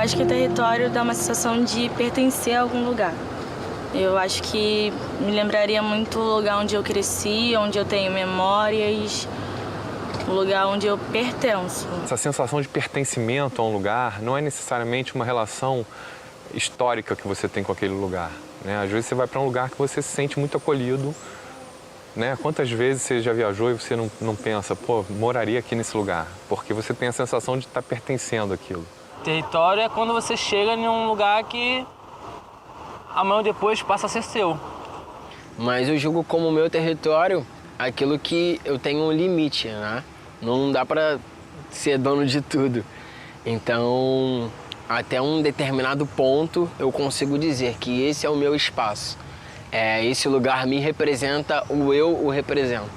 acho que o território dá uma sensação de pertencer a algum lugar. Eu acho que me lembraria muito o lugar onde eu cresci, onde eu tenho memórias, o lugar onde eu pertenço. Essa sensação de pertencimento a um lugar não é necessariamente uma relação histórica que você tem com aquele lugar, né? Às vezes você vai para um lugar que você se sente muito acolhido, né? Quantas vezes você já viajou e você não pensa, pô, moraria aqui nesse lugar? Porque você tem a sensação de estar pertencendo àquilo. Território é quando você chega em um lugar que amanhã depois passa a ser seu. Mas eu julgo como meu território aquilo que eu tenho um limite, né? Não dá para ser dono de tudo. Então, até um determinado ponto, eu consigo dizer que esse é o meu espaço. Esse lugar me representa, eu o represento.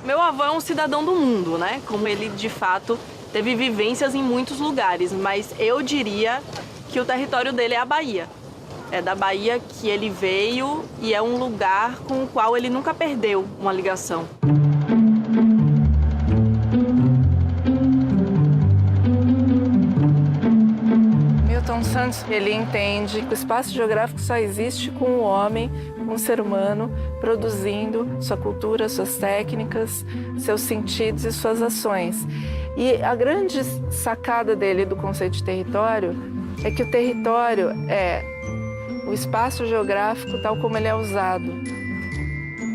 Meu avô é um cidadão do mundo, né? Como ele, de fato, teve vivências em muitos lugares, mas eu diria que o território dele é a Bahia. É da Bahia que ele veio e é um lugar com o qual ele nunca perdeu uma ligação. Milton Santos, ele entende que o espaço geográfico só existe com o homem, com o ser humano, produzindo sua cultura, suas técnicas, seus sentidos e suas ações. E a grande sacada dele do conceito de território é que o território é o espaço geográfico tal como ele é usado.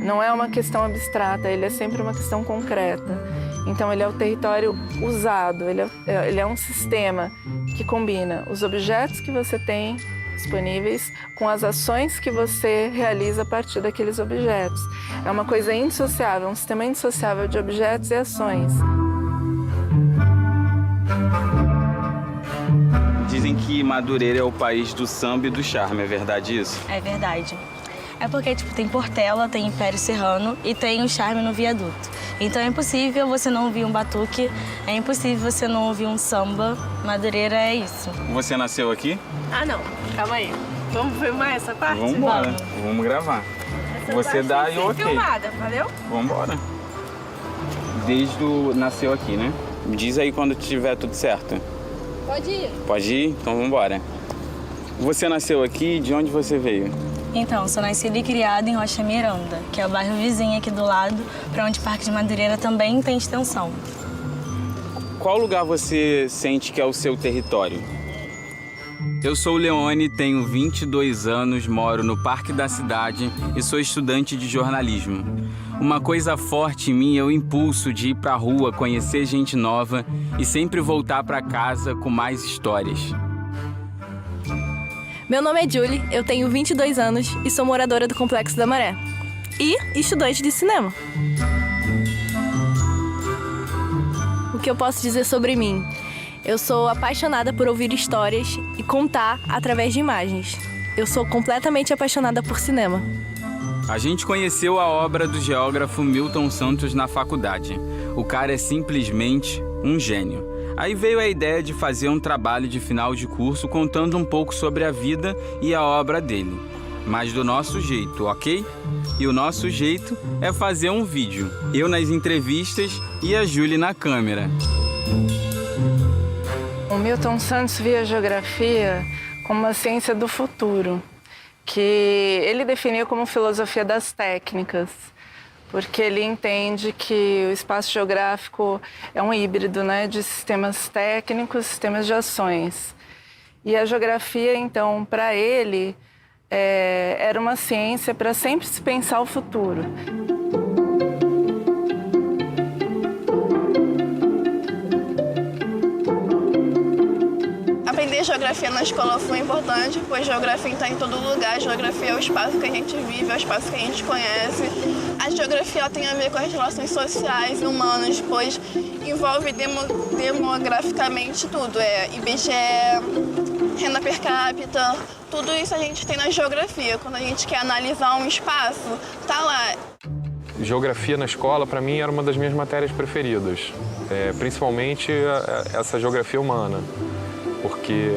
Não é uma questão abstrata, ele é sempre uma questão concreta. Então, ele é o território usado, ele é um sistema que combina os objetos que você tem disponíveis com as ações que você realiza a partir daqueles objetos. É uma coisa indissociável, um sistema indissociável de objetos e ações. Dizem que Madureira é o país do samba e do charme, é verdade isso? É verdade. É porque, tem Portela, tem Império Serrano e tem o charme no viaduto. Então é impossível você não ouvir um batuque, é impossível você não ouvir um samba. Madureira é isso. Você nasceu aqui? Ah, não. Calma aí. Vamos filmar essa parte? Vamos embora. Vamos gravar. Você dá e ok. Filmada, valeu? Vamos embora. Nasceu aqui, né? Me diz aí quando tiver tudo certo. Pode ir. Pode ir? Então vamos embora. Você nasceu aqui, de onde você veio? Então, sou nascida e criada em Rocha Miranda, que é o bairro vizinho aqui do lado, para onde o Parque de Madureira também tem extensão. Qual lugar você sente que é o seu território? Eu sou o Leone, tenho 22 anos, moro no Parque da Cidade e sou estudante de jornalismo. Uma coisa forte em mim é o impulso de ir pra rua, conhecer gente nova e sempre voltar para casa com mais histórias. Meu nome é Julie, eu tenho 22 anos e sou moradora do Complexo da Maré. E estudante de cinema. O que eu posso dizer sobre mim? Eu sou apaixonada por ouvir histórias e contar através de imagens. Eu sou completamente apaixonada por cinema. A gente conheceu a obra do geógrafo Milton Santos na faculdade. O cara é simplesmente um gênio. Aí veio a ideia de fazer um trabalho de final de curso contando um pouco sobre a vida e a obra dele. Mas do nosso jeito, ok? E o nosso jeito é fazer um vídeo. Eu nas entrevistas e a Julie na câmera. O Milton Santos via a geografia como uma ciência do futuro, que ele definiu como filosofia das técnicas, porque ele entende que o espaço geográfico é um híbrido, né, de sistemas técnicos, sistemas de ações. E a geografia, então, para ele, era uma ciência para sempre se pensar o futuro. Aprender geografia na escola foi importante, pois geografia está em todo lugar. Geografia é o espaço que a gente vive, é o espaço que a gente conhece. A geografia tem a ver com as relações sociais e humanas, pois envolve demograficamente tudo. IBGE, renda per capita, tudo isso a gente tem na geografia. Quando a gente quer analisar um espaço, tá lá. Geografia na escola, para mim, era uma das minhas matérias preferidas, principalmente essa geografia humana, porque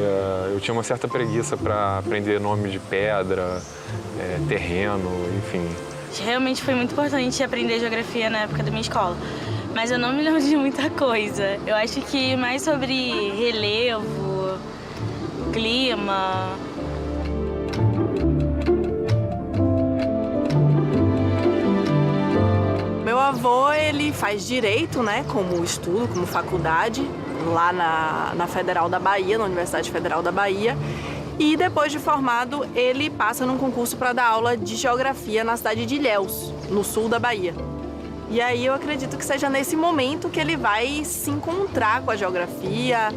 eu tinha uma certa preguiça para aprender nome de pedra, terreno, enfim. Realmente foi muito importante aprender geografia na época da minha escola, mas eu não me lembro de muita coisa. Eu acho que mais sobre relevo, clima. Meu avô, ele faz direito, né, como estudo, como faculdade, lá na Federal da Bahia, na Universidade Federal da Bahia. E depois de formado, ele passa num concurso para dar aula de geografia na cidade de Ilhéus, no sul da Bahia. E aí eu acredito que seja nesse momento que ele vai se encontrar com a geografia,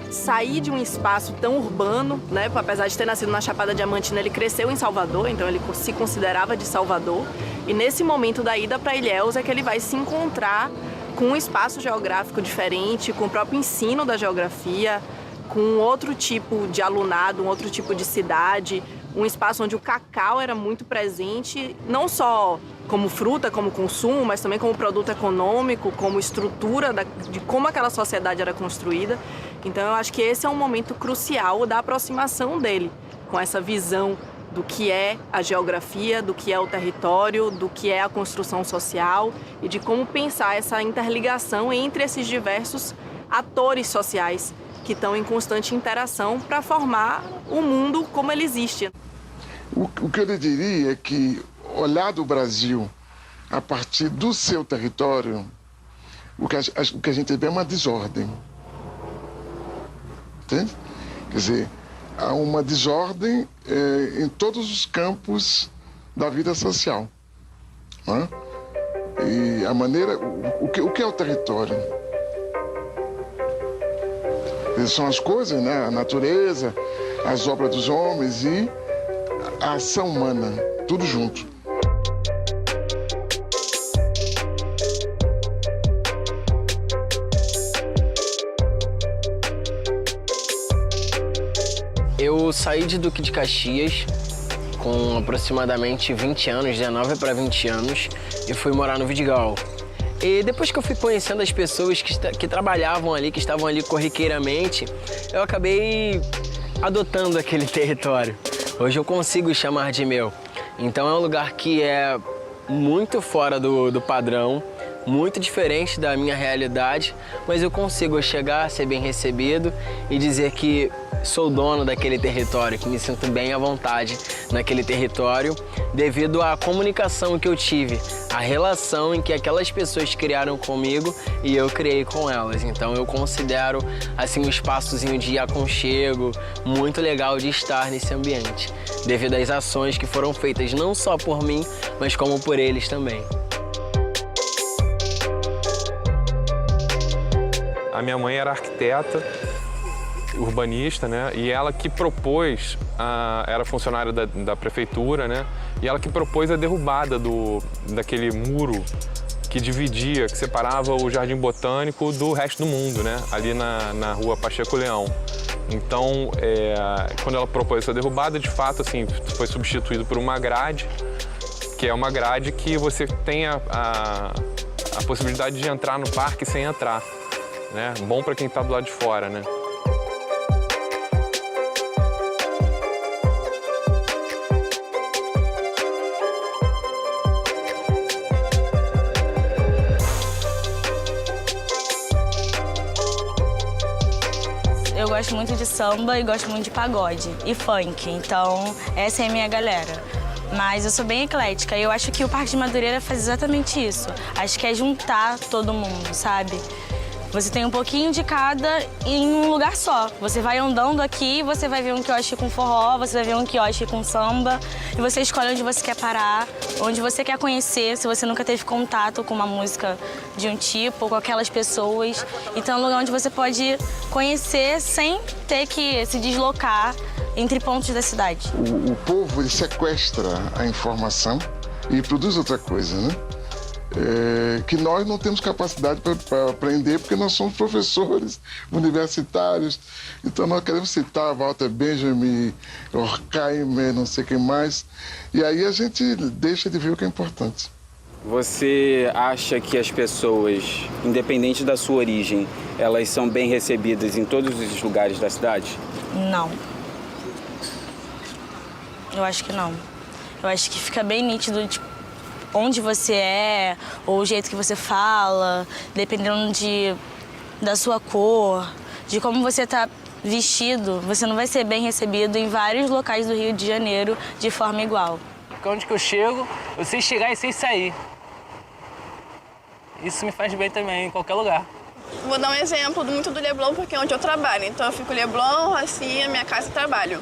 sair de um espaço tão urbano, né? Apesar de ter nascido na Chapada Diamantina, ele cresceu em Salvador, então ele se considerava de Salvador. E nesse momento da ida para Ilhéus é que ele vai se encontrar com um espaço geográfico diferente, com o próprio ensino da geografia, com outro tipo de alunado, um outro tipo de cidade, um espaço onde o cacau era muito presente, não só como fruta, como consumo, mas também como produto econômico, como estrutura de como aquela sociedade era construída. Então eu acho que esse é um momento crucial da aproximação dele, com essa visão do que é a geografia, do que é o território, do que é a construção social e de como pensar essa interligação entre esses diversos atores sociais que estão em constante interação para formar o mundo como ele existe. O que eu lhe diria é que olhar do Brasil a partir do seu território, o que a gente vê é uma desordem. Entende? Quer dizer, há uma desordem em todos os campos da vida social. Né? E a maneira... O que é o território? São as coisas, né? A natureza, as obras dos homens e a ação humana, tudo junto. Eu saí de Duque de Caxias com aproximadamente 20 anos, 19 para 20 anos, e fui morar no Vidigal. E depois que eu fui conhecendo as pessoas que trabalhavam ali, que estavam ali corriqueiramente, eu acabei adotando aquele território. Hoje eu consigo chamar de meu. Então é um lugar que é muito fora do padrão, muito diferente da minha realidade, mas eu consigo chegar, ser bem recebido e dizer que sou dono daquele território, que me sinto bem à vontade naquele território, devido à comunicação que eu tive, a relação em que aquelas pessoas criaram comigo e eu criei com elas. Então eu considero assim um espaçozinho de aconchego, muito legal de estar nesse ambiente, devido às ações que foram feitas não só por mim, mas como por eles também. A minha mãe era arquiteta, urbanista, né? E ela que propôs, era funcionária da prefeitura, né? E ela que propôs a derrubada daquele muro que dividia, que separava o Jardim Botânico do resto do mundo, né? Ali na rua Pacheco Leão. Então, quando ela propôs essa derrubada, de fato, assim, foi substituído por uma grade, que é uma grade que você tem a possibilidade de entrar no parque sem entrar, né? Bom para quem está do lado de fora, né? Eu gosto muito de samba e gosto muito de pagode e funk, então essa é a minha galera. Mas eu sou bem eclética e eu acho que o Parque de Madureira faz exatamente isso. Acho que é juntar todo mundo, sabe? Você tem um pouquinho de cada em um lugar só. Você vai andando aqui, você vai ver um quiosque com forró, você vai ver um quiosque com samba. E você escolhe onde você quer parar, onde você quer conhecer, se você nunca teve contato com uma música de um tipo, ou com aquelas pessoas. Então é um lugar onde você pode conhecer sem ter que se deslocar entre pontos da cidade. O povo, ele sequestra a informação e produz outra coisa, né? Que nós não temos capacidade para aprender porque nós somos professores universitários. Então nós queremos citar Walter Benjamin, Horkheimer, não sei quem mais. E aí a gente deixa de ver o que é importante. Você acha que as pessoas, independente da sua origem, elas são bem recebidas em todos os lugares da cidade? Não. Eu acho que não. Eu acho que fica bem nítido, tipo, onde você é, ou o jeito que você fala, dependendo da sua cor, de como você está vestido, você não vai ser bem recebido em vários locais do Rio de Janeiro de forma igual. Porque onde que eu chego, eu sei chegar e sei sair. Isso me faz bem também, em qualquer lugar. Vou dar um exemplo muito do Leblon, porque é onde eu trabalho. Então eu fico Leblon, Rocinha, minha casa e trabalho.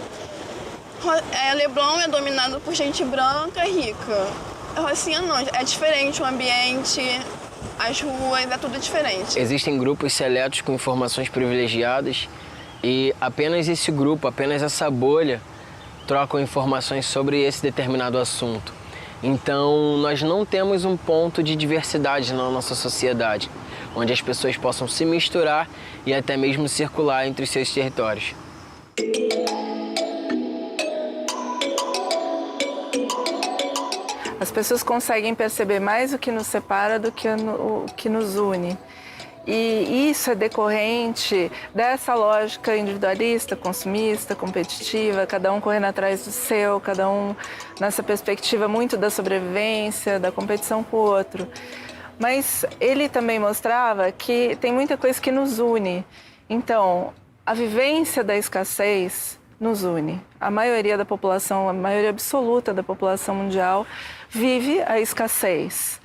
Leblon é dominado por gente branca e rica. Rocinha não, é diferente o ambiente, as ruas, é tudo diferente. Existem grupos seletos com informações privilegiadas e apenas esse grupo, apenas essa bolha, trocam informações sobre esse determinado assunto. Então, nós não temos um ponto de diversidade na nossa sociedade, onde as pessoas possam se misturar e até mesmo circular entre os seus territórios. As pessoas conseguem perceber mais o que nos separa do que o que nos une. E isso é decorrente dessa lógica individualista, consumista, competitiva, cada um correndo atrás do seu, cada um nessa perspectiva muito da sobrevivência, da competição com o outro. Mas ele também mostrava que tem muita coisa que nos une. Então, a vivência da escassez nos une. A maioria da população, a maioria absoluta da população mundial vive a escassez.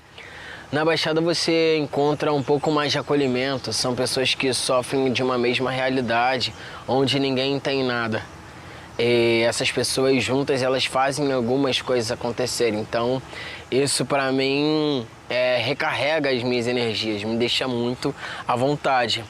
Na Baixada você encontra um pouco mais de acolhimento, são pessoas que sofrem de uma mesma realidade, onde ninguém tem nada. E essas pessoas juntas, elas fazem algumas coisas acontecerem. Então, isso para mim recarrega as minhas energias, me deixa muito à vontade.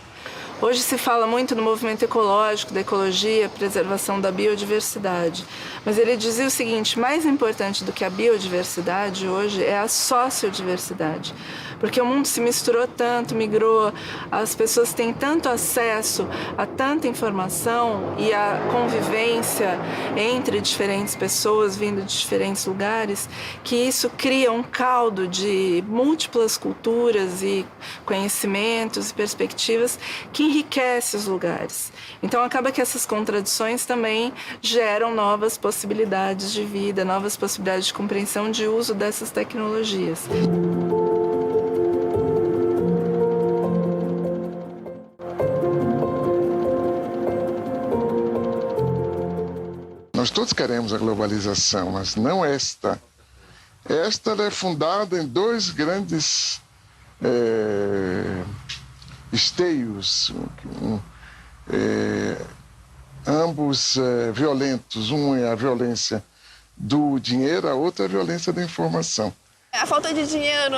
Hoje se fala muito no movimento ecológico, da ecologia, preservação da biodiversidade. Mas ele dizia o seguinte, mais importante do que a biodiversidade hoje é a sociodiversidade. Porque o mundo se misturou tanto, migrou, as pessoas têm tanto acesso a tanta informação e a convivência entre diferentes pessoas vindo de diferentes lugares, que isso cria um caldo de múltiplas culturas e conhecimentos e perspectivas que enriquece os lugares. Então acaba que essas contradições também geram novas possibilidades de vida, novas possibilidades de compreensão de uso dessas tecnologias. Nós todos queremos a globalização, mas não esta. Esta é fundada em dois grandes esteios, ambos violentos. Um é a violência do dinheiro, a outra é a violência da informação. A falta de dinheiro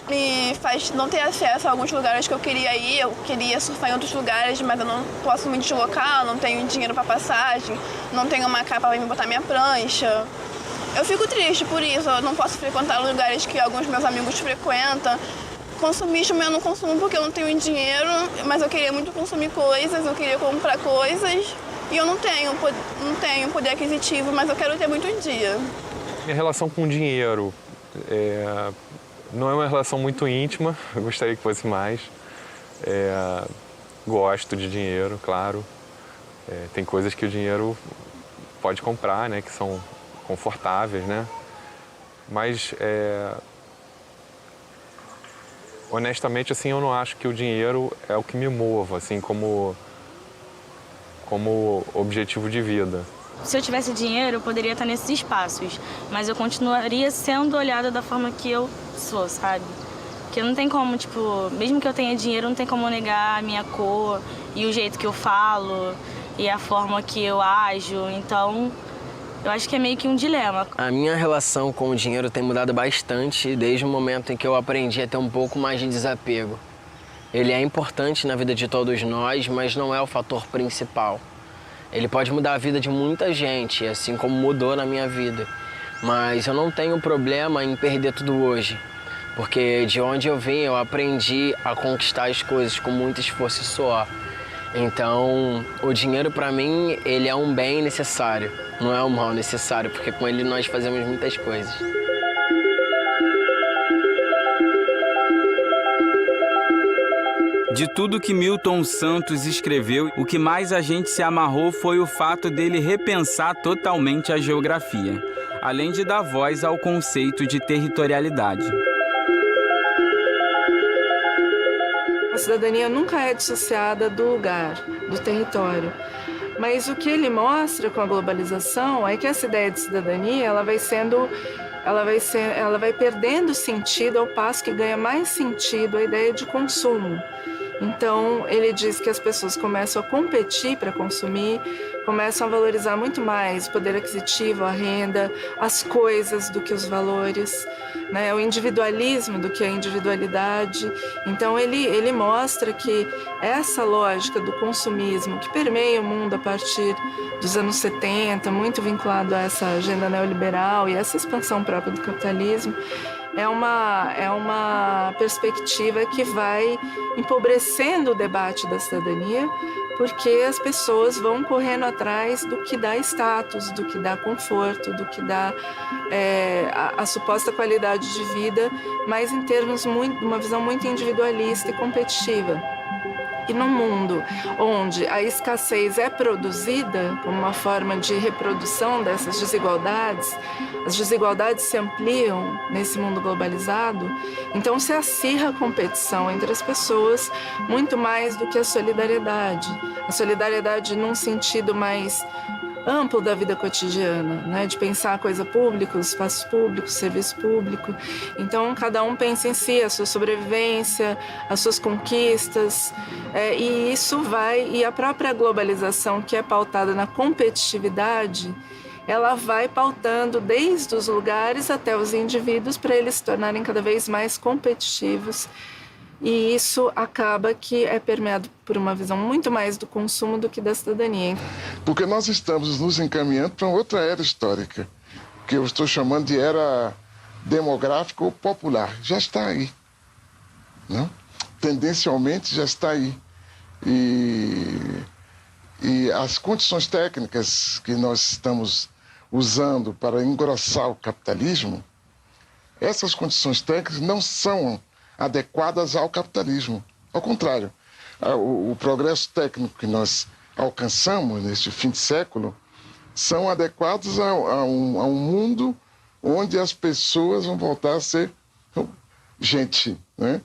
me faz não ter acesso a alguns lugares que eu queria ir. Eu queria surfar em outros lugares, mas eu não posso me deslocar, não tenho dinheiro para passagem, não tenho uma capa para me botar minha prancha. Eu fico triste por isso, eu não posso frequentar lugares que alguns meus amigos frequentam. Consumismo eu não consumo porque eu não tenho dinheiro, mas eu queria muito consumir coisas, eu queria comprar coisas e eu não tenho poder aquisitivo, mas eu quero ter muito um dia. Minha relação com o dinheiro não é uma relação muito íntima, eu gostaria que fosse mais. Gosto de dinheiro, claro. Tem coisas que o dinheiro pode comprar, né, que são confortáveis, né? Mas honestamente, assim, eu não acho que o dinheiro é o que me mova, assim, como objetivo de vida. Se eu tivesse dinheiro, eu poderia estar nesses espaços, mas eu continuaria sendo olhada da forma que eu sou, sabe? Porque não tem como, tipo, mesmo que eu tenha dinheiro, não tem como negar a minha cor e o jeito que eu falo e a forma que eu ajo, então eu acho que é meio que um dilema. A minha relação com o dinheiro tem mudado bastante desde o momento em que eu aprendi a ter um pouco mais de desapego. Ele é importante na vida de todos nós, mas não é o fator principal. Ele pode mudar a vida de muita gente, assim como mudou na minha vida. Mas eu não tenho problema em perder tudo hoje, porque de onde eu vim eu aprendi a conquistar as coisas com muito esforço e suor. Então, o dinheiro para mim, ele é um bem necessário, não é um mal necessário, porque com ele nós fazemos muitas coisas. De tudo que Milton Santos escreveu, o que mais a gente se amarrou foi o fato dele repensar totalmente a geografia, além de dar voz ao conceito de territorialidade. cidadania nunca é dissociada do lugar, do território. Mas o que ele mostra com a globalização é que essa ideia de cidadania ela vai perdendo sentido ao passo que ganha mais sentido a ideia de consumo. Então, ele diz que as pessoas começam a competir para consumir, começam a valorizar muito mais o poder aquisitivo, a renda, as coisas do que os valores, né? O individualismo do que a individualidade. Então, ele mostra que essa lógica do consumismo que permeia o mundo a partir dos anos 70, muito vinculado a essa agenda neoliberal e essa expansão própria do capitalismo, é uma perspectiva que vai empobrecendo o debate da cidadania, porque as pessoas vão correndo atrás do que dá status, do que dá conforto, do que dá a suposta qualidade de vida, mas em termos de uma visão muito individualista e competitiva. E num mundo onde a escassez é produzida como uma forma de reprodução dessas desigualdades, as desigualdades se ampliam nesse mundo globalizado, então se acirra a competição entre as pessoas muito mais do que a solidariedade. A solidariedade num sentido mais amplo da vida cotidiana, né? De pensar a coisa pública, os espaços públicos, serviço público. Então, cada um pensa em si, a sua sobrevivência, as suas conquistas, e a própria globalização, que é pautada na competitividade, ela vai pautando desde os lugares até os indivíduos para eles se tornarem cada vez mais competitivos. E isso acaba que é permeado por uma visão muito mais do consumo do que da cidadania. Porque nós estamos nos encaminhando para outra era histórica, que eu estou chamando de era demográfica ou popular. Já está aí, não? Tendencialmente já está aí. E as condições técnicas que nós estamos usando para engrossar o capitalismo, essas condições técnicas não são adequadas ao capitalismo. Ao contrário, o progresso técnico que nós alcançamos neste fim de século são adequados a um mundo onde as pessoas vão voltar a ser gente, né?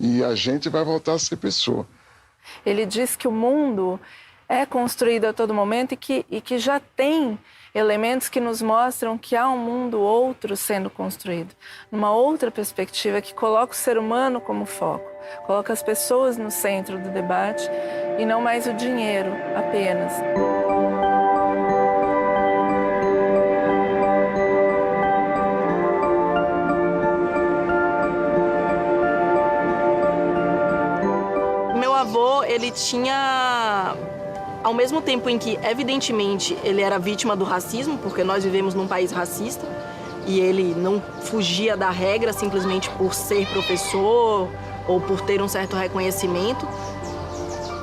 E a gente vai voltar a ser pessoa. Ele diz que o mundo é construído a todo momento e que já tem elementos que nos mostram que há um mundo outro sendo construído, numa outra perspectiva que coloca o ser humano como foco, coloca as pessoas no centro do debate e não mais o dinheiro apenas. Meu avô, ele tinha... Ao mesmo tempo em que, evidentemente, ele era vítima do racismo, porque nós vivemos num país racista, e ele não fugia da regra simplesmente por ser professor ou por ter um certo reconhecimento.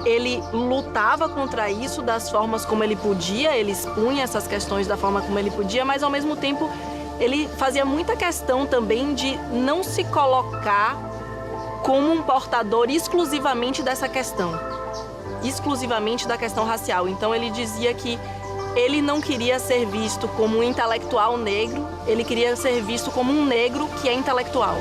Ele lutava contra isso das formas como ele podia, ele expunha essas questões da forma como ele podia, mas, ao mesmo tempo, ele fazia muita questão também de não se colocar como um portador exclusivamente dessa questão. Exclusivamente da questão racial. Então ele dizia que ele não queria ser visto como um intelectual negro, ele queria ser visto como um negro que é intelectual.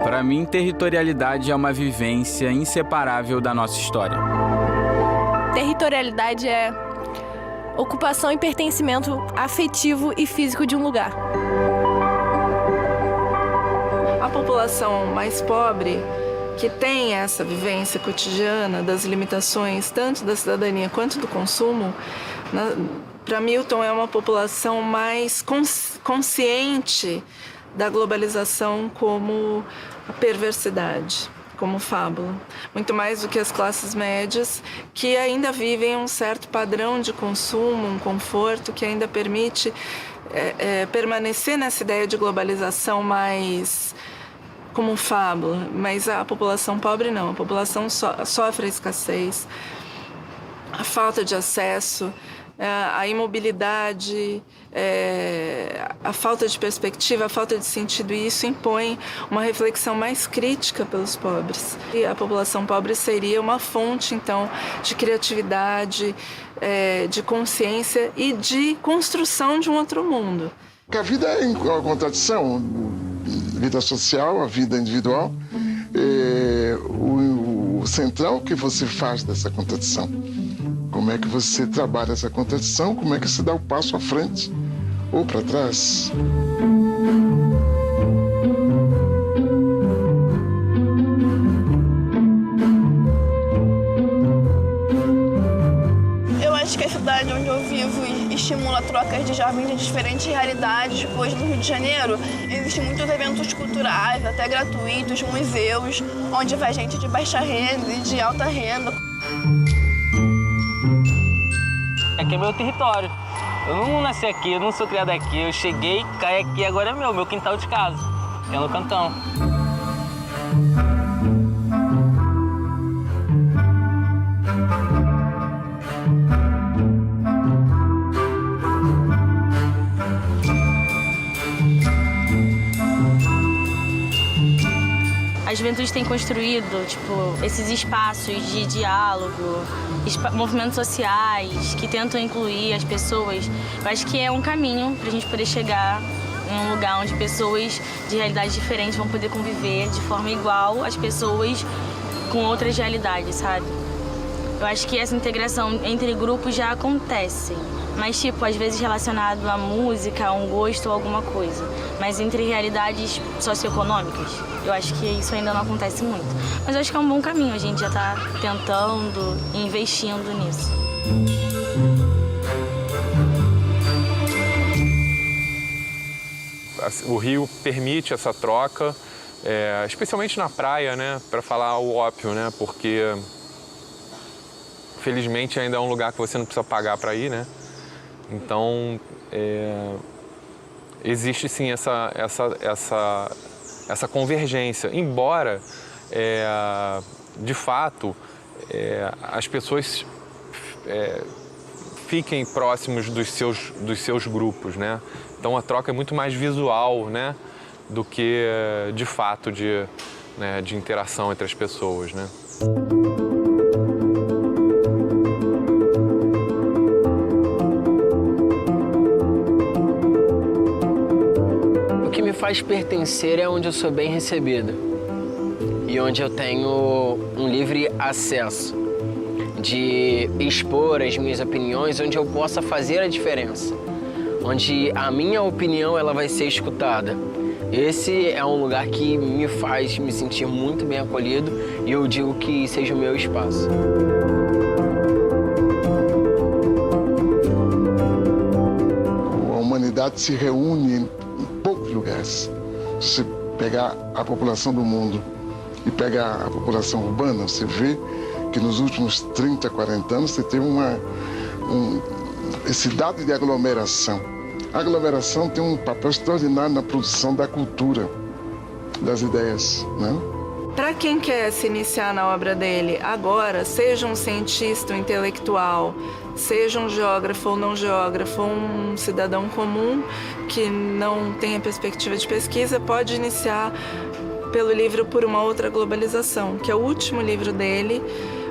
Para mim, territorialidade é uma vivência inseparável da nossa história. Territorialidade é ocupação e pertencimento afetivo e físico de um lugar. A população mais pobre, que tem essa vivência cotidiana das limitações tanto da cidadania quanto do consumo, para Milton é uma população mais consciente da globalização como a perversidade, como fábula. Muito mais do que as classes médias, que ainda vivem um certo padrão de consumo, um conforto que ainda permite permanecer nessa ideia de globalização mais como fábula, mas a população pobre não. A população sofre a escassez, a falta de acesso, a imobilidade, a falta de perspectiva, a falta de sentido, e isso impõe uma reflexão mais crítica pelos pobres. E a população pobre seria uma fonte, então, de criatividade, de consciência e de construção de um outro mundo. Porque a vida é em contradição. vida social, a vida individual, o central que você faz dessa contradição. Como é que você trabalha essa contradição, como é que você dá o passo à frente ou para trás. Acho que a cidade onde eu vivo estimula trocas de jovens de diferentes realidades, pois no Rio de Janeiro existem muitos eventos culturais, até gratuitos, museus, onde vai gente de baixa renda e de alta renda. Aqui é meu território. Eu não nasci aqui, eu não sou criado aqui. Eu cheguei, caí aqui, agora é meu quintal de casa. É no Cantão. A juventude tem construído, esses espaços de diálogo, movimentos sociais que tentam incluir as pessoas. Eu acho que é um caminho para a gente poder chegar em um lugar onde pessoas de realidades diferentes vão poder conviver de forma igual às pessoas com outras realidades, sabe? Eu acho que essa integração entre grupos já acontece, mas às vezes relacionado à música, a um gosto ou alguma coisa. Mas entre realidades socioeconômicas, eu acho que isso ainda não acontece muito. Mas eu acho que é um bom caminho, a gente já está tentando e investindo nisso. O Rio permite essa troca, especialmente na praia, né, para falar o ópio, né, porque felizmente ainda é um lugar que você não precisa pagar para ir, né? Então, existe sim essa convergência, embora, de fato, as pessoas fiquem próximos dos seus grupos, né? Então, a troca é muito mais visual, né, do que, de fato, de interação entre as pessoas, né? Faz pertencer é onde eu sou bem recebido e onde eu tenho um livre acesso de expor as minhas opiniões, onde eu possa fazer a diferença, onde a minha opinião ela vai ser escutada. Esse é um lugar que me faz me sentir muito bem acolhido e eu digo que seja o meu espaço. A humanidade se reúne poucos lugares. Se você pegar a população do mundo e pegar a população urbana, você vê que nos últimos 30, 40 anos você teve esse dado de aglomeração. A aglomeração tem um papel extraordinário na produção da cultura, das ideias, né? Para quem quer se iniciar na obra dele agora, seja um cientista, um intelectual, seja um geógrafo ou não geógrafo, um cidadão comum que não tenha perspectiva de pesquisa, pode iniciar pelo livro Por uma Outra Globalização, que é o último livro dele,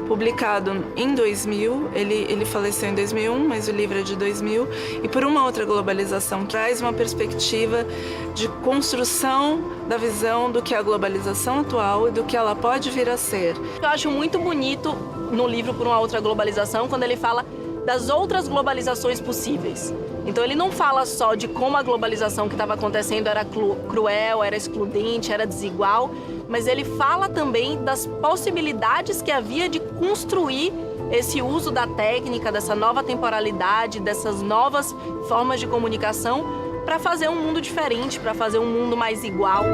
publicado em 2000, ele faleceu em 2001, mas o livro é de 2000, e Por uma Outra Globalização traz uma perspectiva de construção da visão do que é a globalização atual e do que ela pode vir a ser. Eu acho muito bonito no livro Por uma Outra Globalização, quando ele fala das outras globalizações possíveis. Então ele não fala só de como a globalização que estava acontecendo era cruel, era excludente, era desigual, mas ele fala também das possibilidades que havia de construir esse uso da técnica, dessa nova temporalidade, dessas novas formas de comunicação para fazer um mundo diferente, para fazer um mundo mais igual.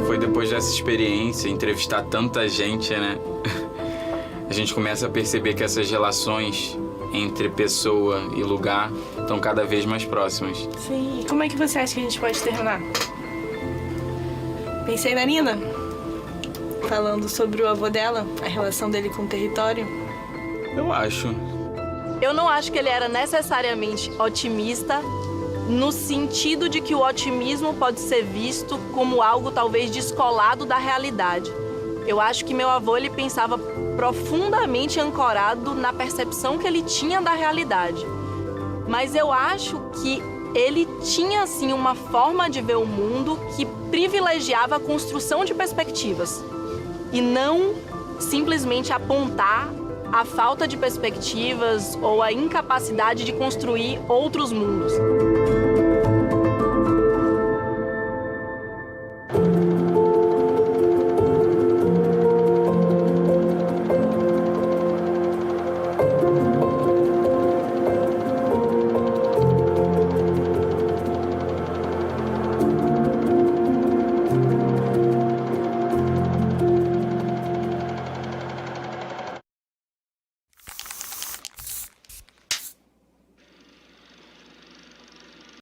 Foi depois dessa experiência, entrevistar tanta gente, né? A gente começa a perceber que essas relações entre pessoa e lugar estão cada vez mais próximas. Sim. E como é que você acha que a gente pode terminar? Pensei na Nina, falando sobre o avô dela, a relação dele com o território. Eu acho. Eu não acho que ele era necessariamente otimista, no sentido de que o otimismo pode ser visto como algo talvez descolado da realidade. Eu acho que meu avô ele pensava profundamente ancorado na percepção que ele tinha da realidade. Mas eu acho que ele tinha assim uma forma de ver o mundo que privilegiava a construção de perspectivas e não simplesmente apontar a falta de perspectivas ou a incapacidade de construir outros mundos.